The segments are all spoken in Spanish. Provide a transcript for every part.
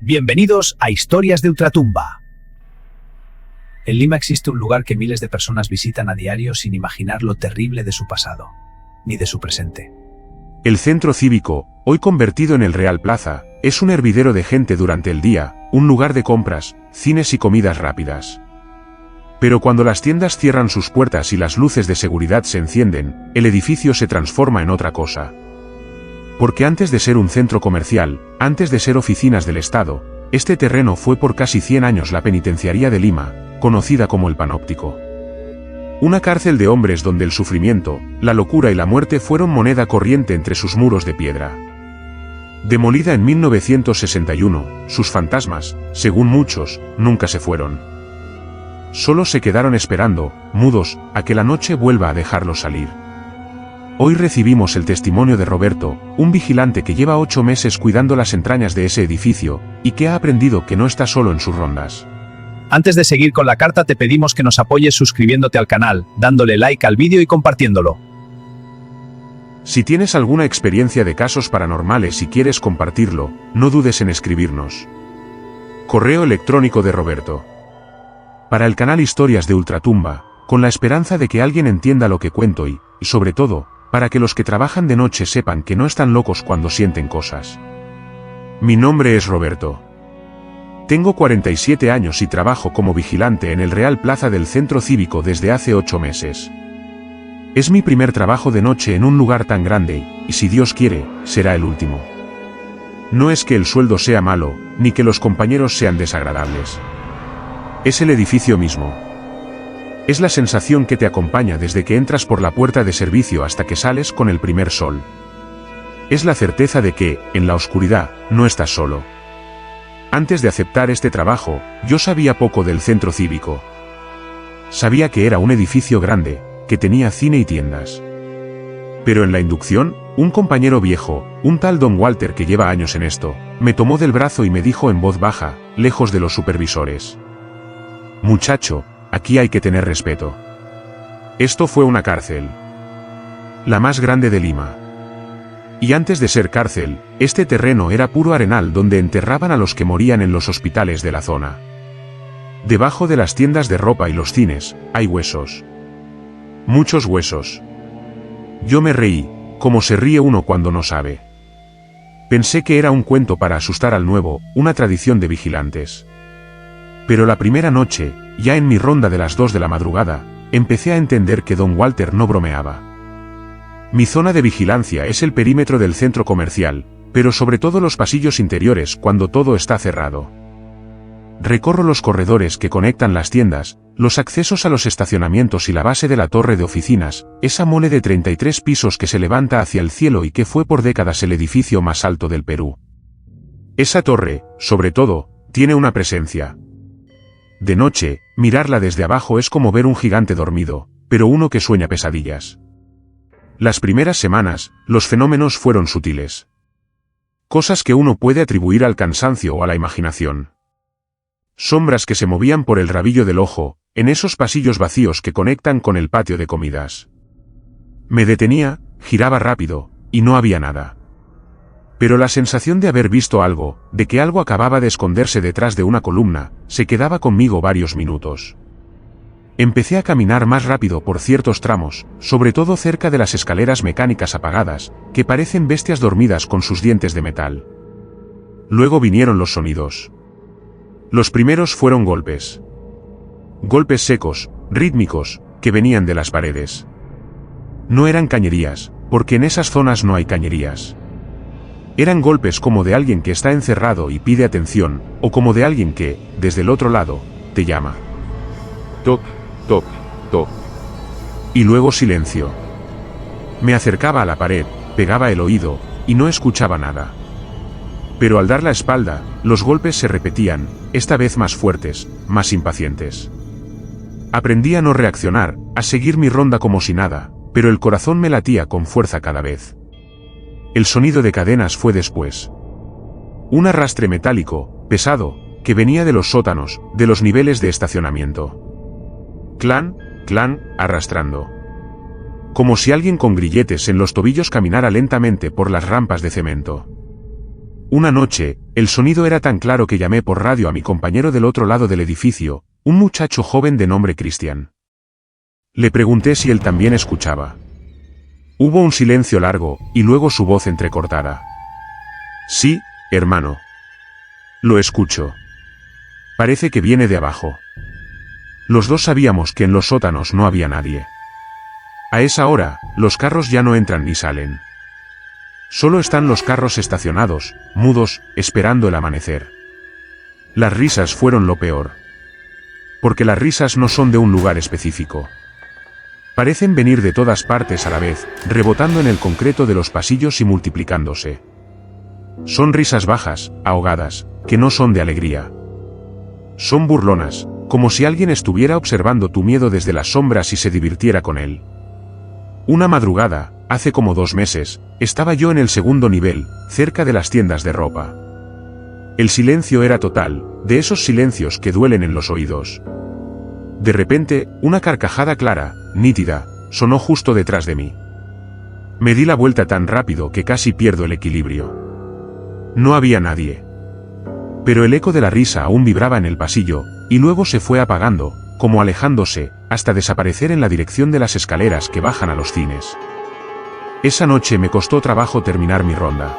Bienvenidos a Historias de Ultratumba. En Lima existe un lugar que miles de personas visitan a diario sin imaginar lo terrible de su pasado, ni de su presente. El centro cívico, hoy convertido en el Real Plaza, es un hervidero de gente durante el día, un lugar de compras, cines y comidas rápidas. Pero cuando las tiendas cierran sus puertas y las luces de seguridad se encienden, el edificio se transforma en otra cosa. Porque antes de ser un centro comercial, antes de ser oficinas del Estado, este terreno fue por casi 100 años la penitenciaría de Lima, conocida como el Panóptico. Una cárcel de hombres donde el sufrimiento, la locura y la muerte fueron moneda corriente entre sus muros de piedra. Demolida en 1961, sus fantasmas, según muchos, nunca se fueron. Solo se quedaron esperando, mudos, a que la noche vuelva a dejarlos salir. Hoy recibimos el testimonio de Roberto, un vigilante que lleva 8 meses cuidando las entrañas de ese edificio, y que ha aprendido que no está solo en sus rondas. Antes de seguir con la carta te pedimos que nos apoyes suscribiéndote al canal, dándole like al vídeo y compartiéndolo. Si tienes alguna experiencia de casos paranormales y quieres compartirlo, no dudes en escribirnos. Correo electrónico de Roberto. Para el canal Historias de Ultratumba, con la esperanza de que alguien entienda lo que cuento y, sobre todo, para que los que trabajan de noche sepan que no están locos cuando sienten cosas. Mi nombre es Roberto. Tengo 47 años y trabajo como vigilante en el Real Plaza del Centro Cívico desde hace 8 meses. Es mi primer trabajo de noche en un lugar tan grande, y si Dios quiere, será el último. No es que el sueldo sea malo, ni que los compañeros sean desagradables. Es el edificio mismo. Es la sensación que te acompaña desde que entras por la puerta de servicio hasta que sales con el primer sol. Es la certeza de que, en la oscuridad, no estás solo. Antes de aceptar este trabajo, yo sabía poco del centro cívico. Sabía que era un edificio grande, que tenía cine y tiendas. Pero en la inducción, un compañero viejo, un tal Don Walter que lleva años en esto, me tomó del brazo y me dijo en voz baja, lejos de los supervisores: «Muchacho, aquí hay que tener respeto. Esto fue una cárcel. La más grande de Lima. Y antes de ser cárcel, este terreno era puro arenal donde enterraban a los que morían en los hospitales de la zona. Debajo de las tiendas de ropa y los cines, hay huesos. Muchos huesos». Yo me reí, como se ríe uno cuando no sabe. Pensé que era un cuento para asustar al nuevo, una tradición de vigilantes. Pero la primera noche, ya en mi ronda de las 2 de la madrugada, empecé a entender que Don Walter no bromeaba. Mi zona de vigilancia es el perímetro del centro comercial, pero sobre todo los pasillos interiores cuando todo está cerrado. Recorro los corredores que conectan las tiendas, los accesos a los estacionamientos y la base de la torre de oficinas, esa mole de 33 pisos que se levanta hacia el cielo y que fue por décadas el edificio más alto del Perú. Esa torre, sobre todo, tiene una presencia. De noche, mirarla desde abajo es como ver un gigante dormido, pero uno que sueña pesadillas. Las primeras semanas, los fenómenos fueron sutiles. Cosas que uno puede atribuir al cansancio o a la imaginación. Sombras que se movían por el rabillo del ojo, en esos pasillos vacíos que conectan con el patio de comidas. Me detenía, giraba rápido, y no había nada. Pero la sensación de haber visto algo, de que algo acababa de esconderse detrás de una columna, se quedaba conmigo varios minutos. Empecé a caminar más rápido por ciertos tramos, sobre todo cerca de las escaleras mecánicas apagadas, que parecen bestias dormidas con sus dientes de metal. Luego vinieron los sonidos. Los primeros fueron golpes. Golpes secos, rítmicos, que venían de las paredes. No eran cañerías, porque en esas zonas no hay cañerías. Eran golpes como de alguien que está encerrado y pide atención, o como de alguien que, desde el otro lado, te llama. Toc, toc, toc. Y luego silencio. Me acercaba a la pared, pegaba el oído, y no escuchaba nada. Pero al dar la espalda, los golpes se repetían, esta vez más fuertes, más impacientes. Aprendí a no reaccionar, a seguir mi ronda como si nada, pero el corazón me latía con fuerza cada vez. El sonido de cadenas fue después. Un arrastre metálico, pesado, que venía de los sótanos, de los niveles de estacionamiento. Clan, clan, arrastrando. Como si alguien con grilletes en los tobillos caminara lentamente por las rampas de cemento. Una noche, El sonido era tan claro que llamé por radio a mi compañero del otro lado del edificio, un muchacho joven de nombre Cristian. Le pregunté si él también escuchaba. Hubo un silencio largo, y luego su voz entrecortada. Sí, hermano. Lo escucho. Parece que viene de abajo. Los dos sabíamos que en los sótanos no había nadie. A esa hora, los carros ya no entran ni salen. Solo están los carros estacionados, mudos, esperando el amanecer. Las risas fueron lo peor. Porque las risas no son de un lugar específico. Parecen venir de todas partes a la vez, rebotando en el concreto de los pasillos y multiplicándose. Son risas bajas, ahogadas, que no son de alegría. Son burlonas, como si alguien estuviera observando tu miedo desde las sombras y se divirtiera con él. Una madrugada, hace como 2 meses, estaba yo en el segundo nivel, cerca de las tiendas de ropa. El silencio era total, de esos silencios que duelen en los oídos. De repente, una carcajada clara, nítida, sonó justo detrás de mí. Me di la vuelta tan rápido que casi pierdo el equilibrio. No había nadie. Pero el eco de la risa aún vibraba en el pasillo, y luego se fue apagando, como alejándose, hasta desaparecer en la dirección de las escaleras que bajan a los cines. Esa noche me costó trabajo terminar mi ronda.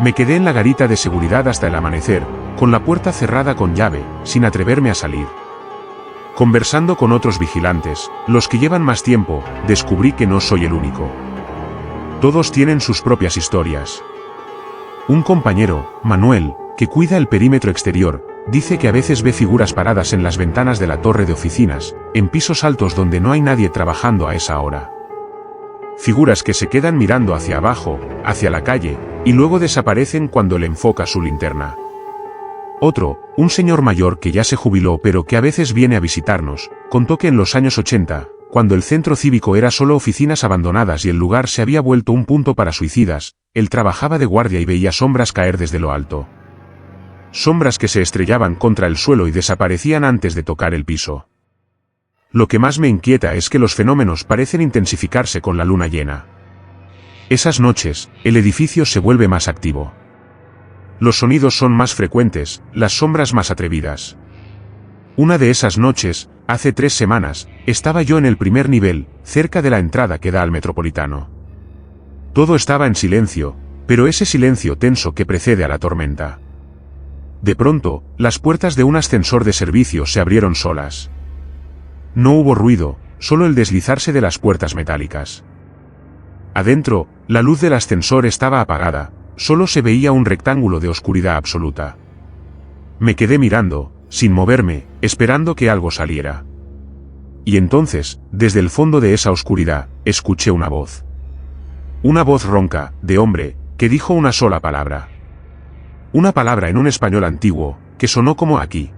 Me quedé en la garita de seguridad hasta el amanecer, con la puerta cerrada con llave, sin atreverme a salir. Conversando con otros vigilantes, los que llevan más tiempo, descubrí que no soy el único. Todos tienen sus propias historias. Un compañero, Manuel, que cuida el perímetro exterior, dice que a veces ve figuras paradas en las ventanas de la torre de oficinas, en pisos altos donde no hay nadie trabajando a esa hora. Figuras que se quedan mirando hacia abajo, hacia la calle, y luego desaparecen cuando le enfoca su linterna. Otro, un señor mayor que ya se jubiló pero que a veces viene a visitarnos, contó que en los años 80, cuando el centro cívico era solo oficinas abandonadas y el lugar se había vuelto un punto para suicidas, él trabajaba de guardia y veía sombras caer desde lo alto. Sombras que se estrellaban contra el suelo y desaparecían antes de tocar el piso. Lo que más me inquieta es que los fenómenos parecen intensificarse con la luna llena. Esas noches, el edificio se vuelve más activo. Los sonidos son más frecuentes, las sombras más atrevidas. Una de esas noches, hace 3 semanas, estaba yo en el primer nivel, cerca de la entrada que da al Metropolitano. Todo estaba en silencio, pero ese silencio tenso que precede a la tormenta. De pronto, las puertas de un ascensor de servicio se abrieron solas. No hubo ruido, solo el deslizarse de las puertas metálicas. Adentro, la luz del ascensor estaba apagada, solo se veía un rectángulo de oscuridad absoluta. Me quedé mirando, sin moverme, esperando que algo saliera. Y entonces, desde el fondo de esa oscuridad, escuché una voz. Una voz ronca, de hombre, que dijo una sola palabra. Una palabra en un español antiguo, que sonó como aquí.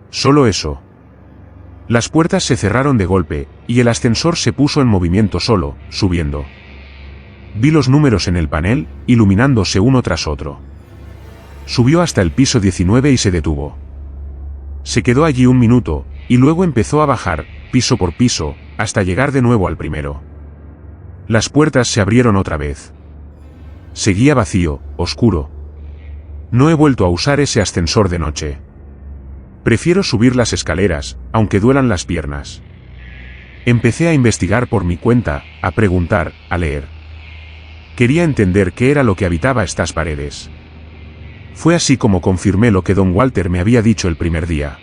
Solo eso. Las puertas se cerraron de golpe, y el ascensor se puso en movimiento solo, subiendo. Vi los números en el panel, iluminándose uno tras otro. Subió hasta el piso 19 y se detuvo. Se quedó allí un minuto, y luego empezó a bajar, piso por piso, hasta llegar de nuevo al primero. Las puertas se abrieron otra vez. Seguía vacío, oscuro. No he vuelto a usar ese ascensor de noche. Prefiero subir las escaleras, aunque duelan las piernas. Empecé a investigar por mi cuenta, a preguntar, a leer. Quería entender qué era lo que habitaba estas paredes. Fue así como confirmé lo que don Walter me había dicho el primer día.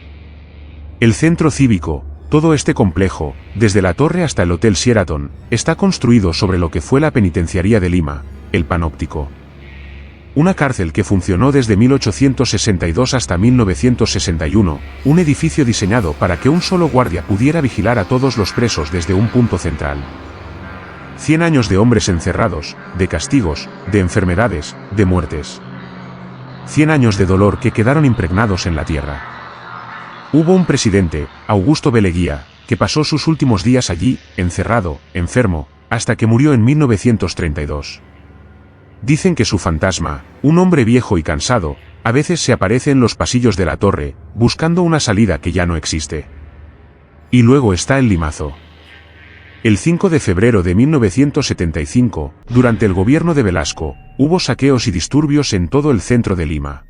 El centro cívico, todo este complejo, desde la torre hasta el Hotel Sheraton, está construido sobre lo que fue la penitenciaría de Lima, el Panóptico. Una cárcel que funcionó desde 1862 hasta 1961, un edificio diseñado para que un solo guardia pudiera vigilar a todos los presos desde un punto central. 100 años de hombres encerrados, de castigos, de enfermedades, de muertes. 100 años de dolor que quedaron impregnados en la tierra. Hubo un presidente, Augusto B. Leguía, que pasó sus últimos días allí, encerrado, enfermo, hasta que murió en 1932. Dicen que su fantasma, un hombre viejo y cansado, a veces se aparece en los pasillos de la torre, buscando una salida que ya no existe. Y luego está el Limazo. El 5 de febrero de 1975, durante el gobierno de Velasco, hubo saqueos y disturbios en todo el centro de Lima.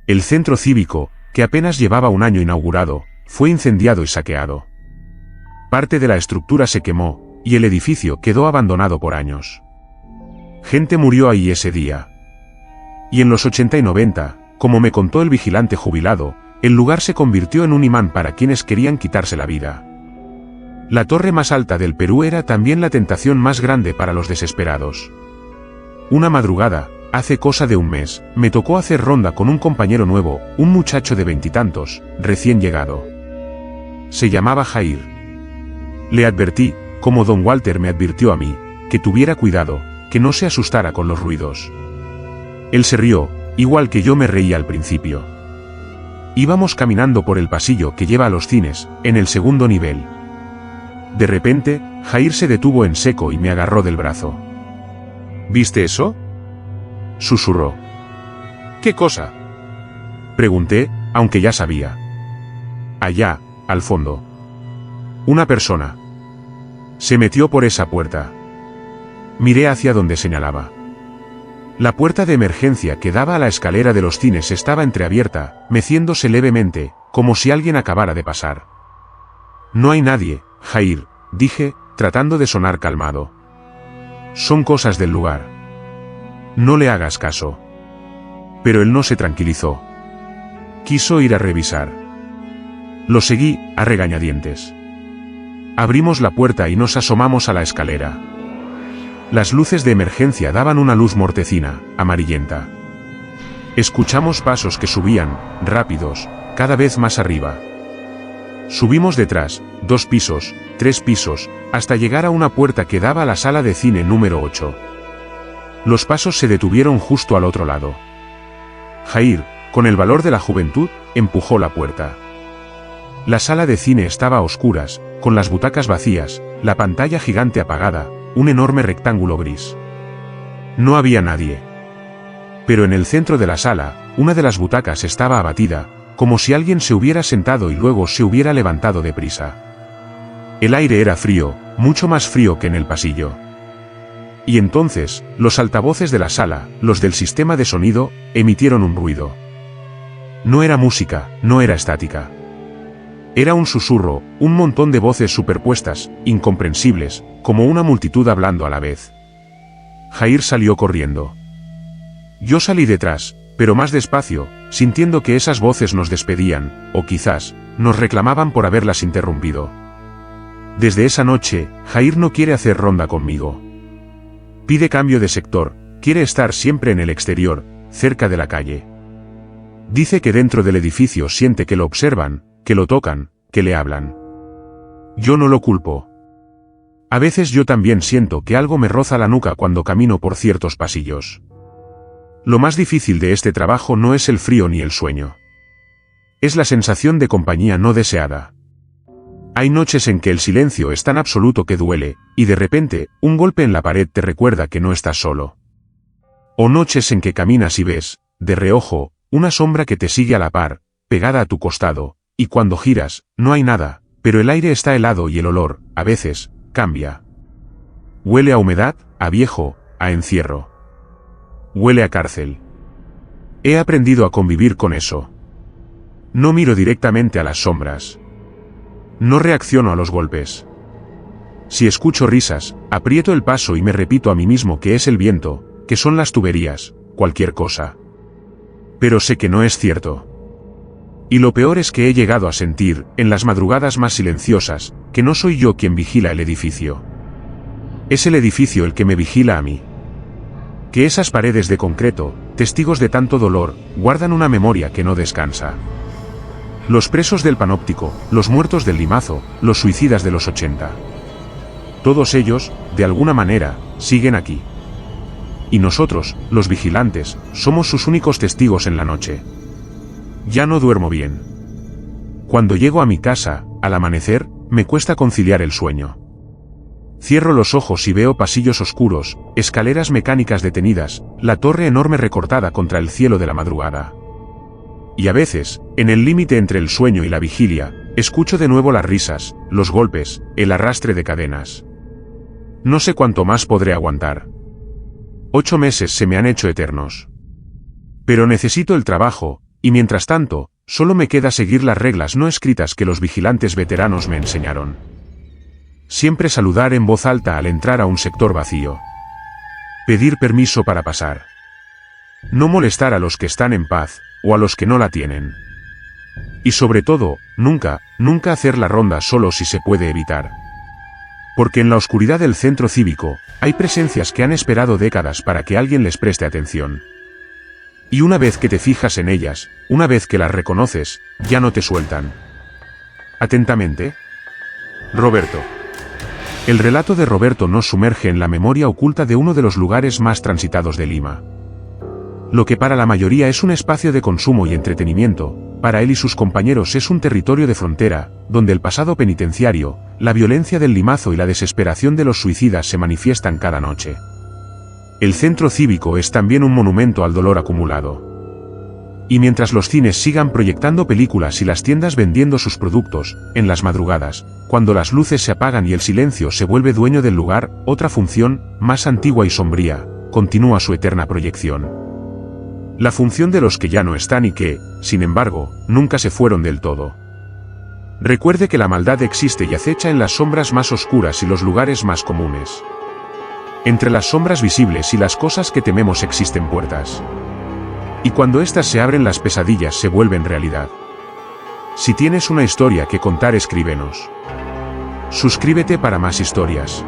El centro cívico, que apenas llevaba un año inaugurado, fue incendiado y saqueado. Parte de la estructura se quemó, y el edificio quedó abandonado por años. Gente murió ahí ese día. Y en los 80 y 90, como me contó el vigilante jubilado, el lugar se convirtió en un imán para quienes querían quitarse la vida. La torre más alta del Perú era también la tentación más grande para los desesperados. Una madrugada, hace cosa de un mes, me tocó hacer ronda con un compañero nuevo, un muchacho de 20 y tantos, recién llegado. Se llamaba Jair. Le advertí, como don Walter me advirtió a mí, que tuviera cuidado, que no se asustara con los ruidos. Él se rió, igual que yo me reía al principio. Íbamos caminando por el pasillo que lleva a los cines, en el segundo nivel. De repente, Jair se detuvo en seco y me agarró del brazo. ¿Viste eso?, susurró. ¿Qué cosa?, pregunté, aunque ya sabía. Allá, al fondo. Una persona. Se metió por esa puerta. Miré hacia donde señalaba. La puerta de emergencia que daba a la escalera de los cines estaba entreabierta, meciéndose levemente, como si alguien acabara de pasar. No hay nadie, Jair, dije, tratando de sonar calmado. Son cosas del lugar. No le hagas caso. Pero él no se tranquilizó. Quiso ir a revisar. Lo seguí, a regañadientes. Abrimos la puerta y nos asomamos a la escalera. Las luces de emergencia daban una luz mortecina, amarillenta. Escuchamos pasos que subían, rápidos, cada vez más arriba. Subimos detrás, 2 pisos, 3 pisos, hasta llegar a una puerta que daba a la sala de cine número 8. Los pasos se detuvieron justo al otro lado. Jair, con el valor de la juventud, empujó la puerta. La sala de cine estaba a oscuras, con las butacas vacías, la pantalla gigante apagada, un enorme rectángulo gris. No había nadie. Pero en el centro de la sala, una de las butacas estaba abatida, como si alguien se hubiera sentado y luego se hubiera levantado deprisa. El aire era frío, mucho más frío que en el pasillo. Y entonces, los altavoces de la sala, los del sistema de sonido, emitieron un ruido. No era música, no era estática. Era un susurro, un montón de voces superpuestas, incomprensibles, como una multitud hablando a la vez. Jair salió corriendo. Yo salí detrás, pero más despacio, sintiendo que esas voces nos despedían, o quizás, nos reclamaban por haberlas interrumpido. Desde esa noche, Jair no quiere hacer ronda conmigo. Pide cambio de sector, quiere estar siempre en el exterior, cerca de la calle. Dice que dentro del edificio siente que lo observan, que lo tocan, que le hablan. Yo no lo culpo. A veces yo también siento que algo me roza la nuca cuando camino por ciertos pasillos. Lo más difícil de este trabajo no es el frío ni el sueño. Es la sensación de compañía no deseada. Hay noches en que el silencio es tan absoluto que duele, y de repente, un golpe en la pared te recuerda que no estás solo. O noches en que caminas y ves, de reojo, una sombra que te sigue a la par, pegada a tu costado, y cuando giras, no hay nada, pero el aire está helado y el olor, a veces, cambia. Huele a humedad, a viejo, a encierro. Huele a cárcel. He aprendido a convivir con eso. No miro directamente a las sombras. No reacciono a los golpes. Si escucho risas, aprieto el paso y me repito a mí mismo que es el viento, que son las tuberías, cualquier cosa. Pero sé que no es cierto. Y lo peor es que he llegado a sentir, en las madrugadas más silenciosas, que no soy yo quien vigila el edificio. Es el edificio el que me vigila a mí. Que esas paredes de concreto, testigos de tanto dolor, guardan una memoria que no descansa. Los presos del panóptico, los muertos del Limazo, los suicidas de los 80. Todos ellos, de alguna manera, siguen aquí. Y nosotros, los vigilantes, somos sus únicos testigos en la noche. Ya no duermo bien. Cuando llego a mi casa, al amanecer, me cuesta conciliar el sueño. Cierro los ojos y veo pasillos oscuros, escaleras mecánicas detenidas, la torre enorme recortada contra el cielo de la madrugada. Y a veces, en el límite entre el sueño y la vigilia, escucho de nuevo las risas, los golpes, el arrastre de cadenas. No sé cuánto más podré aguantar. 8 meses se me han hecho eternos. Pero necesito el trabajo, y mientras tanto, solo me queda seguir las reglas no escritas que los vigilantes veteranos me enseñaron. Siempre saludar en voz alta al entrar a un sector vacío. Pedir permiso para pasar. No molestar a los que están en paz, o a los que no la tienen. Y sobre todo, nunca hacer la ronda solo si se puede evitar. Porque en la oscuridad del centro cívico, hay presencias que han esperado décadas para que alguien les preste atención. Y una vez que te fijas en ellas, una vez que las reconoces, ya no te sueltan. Atentamente. Roberto. El relato de Roberto nos sumerge en la memoria oculta de uno de los lugares más transitados de Lima. Lo que para la mayoría es un espacio de consumo y entretenimiento, para él y sus compañeros es un territorio de frontera, donde el pasado penitenciario, la violencia del limazo y la desesperación de los suicidas se manifiestan cada noche. El centro cívico es también un monumento al dolor acumulado. Y mientras los cines sigan proyectando películas y las tiendas vendiendo sus productos, en las madrugadas, cuando las luces se apagan y el silencio se vuelve dueño del lugar, otra función, más antigua y sombría, continúa su eterna proyección. La función de los que ya no están y que, sin embargo, nunca se fueron del todo. Recuerde que la maldad existe y acecha en las sombras más oscuras y los lugares más comunes. Entre las sombras visibles y las cosas que tememos existen puertas. Y cuando éstas se abren, las pesadillas se vuelven realidad. Si tienes una historia que contar, escríbenos. Suscríbete para más historias.